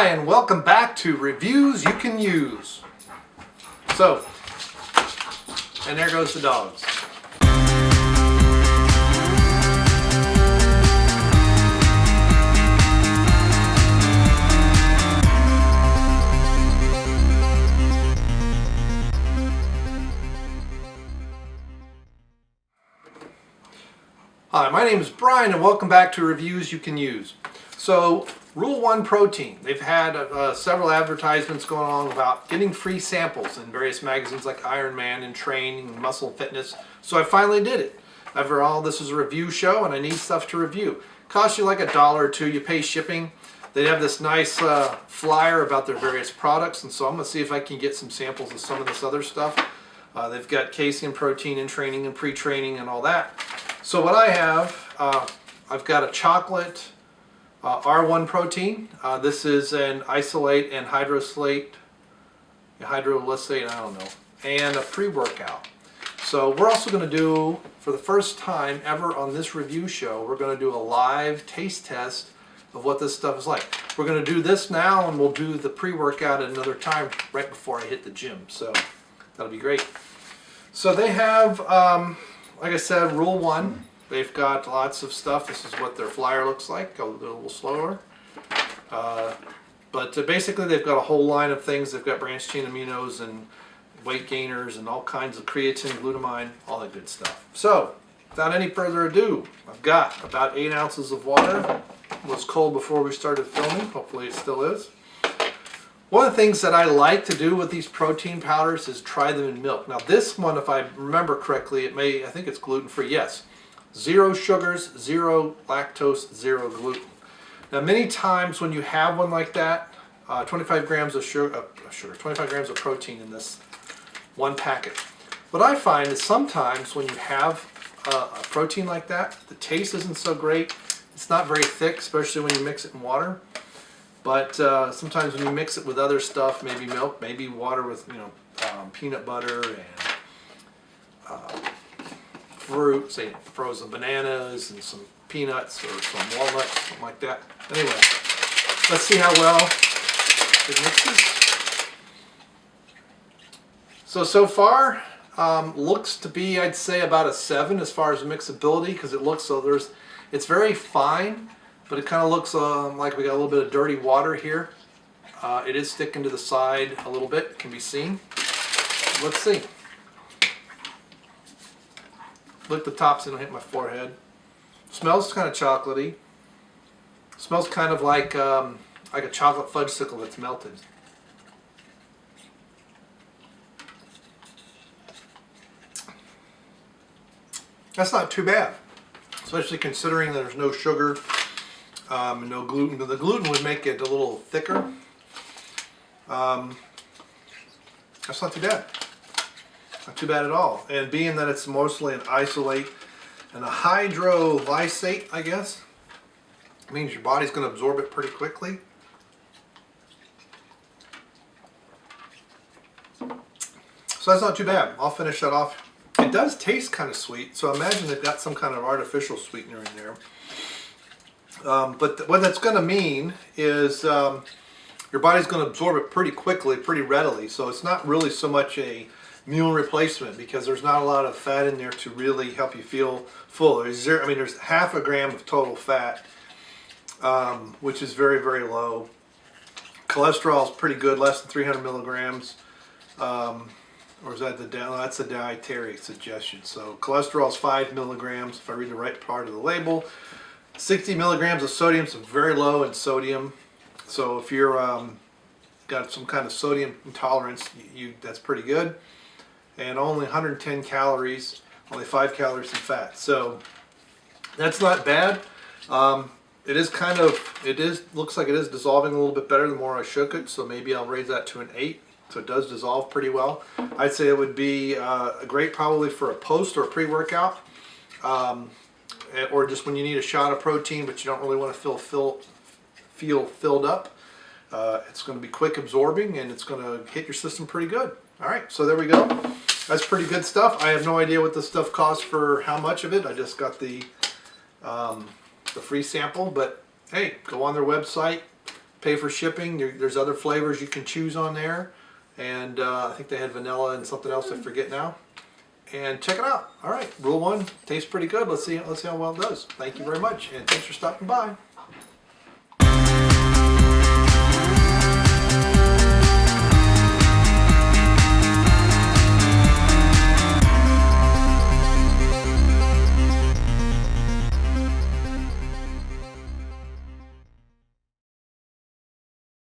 Hi, and welcome back to Reviews You Can Use. So, and there goes the dogs. Hi, my name is Brian and welcome back to Reviews You Can Use. So, Rule 1 Protein. They've had several advertisements going on about getting free samples in various magazines like Iron Man and Training and Muscle Fitness. So I finally did it. After all, this is a review show and I need stuff to review. Costs you like $1 or $2. You pay shipping. They have this nice flyer about their various products, and so I'm going to see if I can get some samples of some of this other stuff. They've got casein, protein, and training and pre-training and all that. So what I have, I've got a chocolate R1 protein. This is an isolate and hydrolysate, I don't know, and a pre-workout. So we're also going to do, for the first time ever on this review show, we're going to do a live taste test of what this stuff is like. We're going to do this now, and we'll do the pre-workout at another time right before I hit the gym. So that'll be great. So they have, like I said, Rule 1. They've got lots of stuff. This is what their flyer looks like. Go a little slower. But basically they've got a whole line of things. They've got branched chain aminos and weight gainers and all kinds of creatine, glutamine, all that good stuff. So, without any further ado, I've got about 8 ounces of water. It was cold before we started filming. Hopefully it still is. One of the things that I like to do with these protein powders is try them in milk. Now this one, if I remember correctly, I think it's gluten-free. Yes. 0 sugars, 0 lactose, 0 gluten. Now many times when you have one like that, 25 grams of 25 grams of protein in this one packet. What I find is sometimes when you have a protein like that, the taste isn't so great. It's not very thick, especially when you mix it in water. But sometimes when you mix it with other stuff, maybe milk, maybe water with peanut butter and fruit, say frozen bananas and some peanuts or some walnuts, something like that. Anyway, let's see how well it mixes. So far, looks to be, I'd say, about a 7 as far as mixability, because it looks so it's very fine, but it kind of looks like we got a little bit of dirty water here. It is sticking to the side a little bit, it can be seen. Let's see. Lick the top so it don't hit my forehead. Smells kind of chocolatey. Smells kind of like a chocolate fudgesicle that's melted. That's not too bad, especially considering that there's no sugar and no gluten. The gluten would make it a little thicker. That's not too bad. Not too bad at all. And being that it's mostly an isolate and a hydrolysate, I guess, it means your body's going to absorb it pretty quickly. So that's not too bad. I'll finish that off. It does taste kind of sweet, so I imagine they've got some kind of artificial sweetener in there. But what that's going to mean is your body's going to absorb it pretty quickly, pretty readily. So it's not really so much a meal replacement, because there's not a lot of fat in there to really help you feel full. There's half a gram of total fat, which is very, very low. Cholesterol is pretty good, less than 300 milligrams. Or is that that's the dietary suggestion. So cholesterol is 5 milligrams, if I read the right part of the label. 60 milligrams of sodium, so very low in sodium. So if you're got some kind of sodium intolerance, that's pretty good. And only 110 calories, only 5 calories in fat. So that's not bad. Looks like it is dissolving a little bit better the more I shook it. So maybe I'll raise that to an 8. So it does dissolve pretty well. I'd say it would be great probably for a post or a pre-workout, or just when you need a shot of protein but you don't really want to feel filled up. It's going to be quick absorbing and it's going to hit your system pretty good. Alright, so there we go. That's pretty good stuff. I have no idea what this stuff costs for how much of it. I just got the free sample, but hey, go on their website, pay for shipping. There's other flavors you can choose on there. And I think they had vanilla and something else I forget now. And check it out. All right, Rule 1 tastes pretty good. Let's see how well it does. Thank you very much, and thanks for stopping by.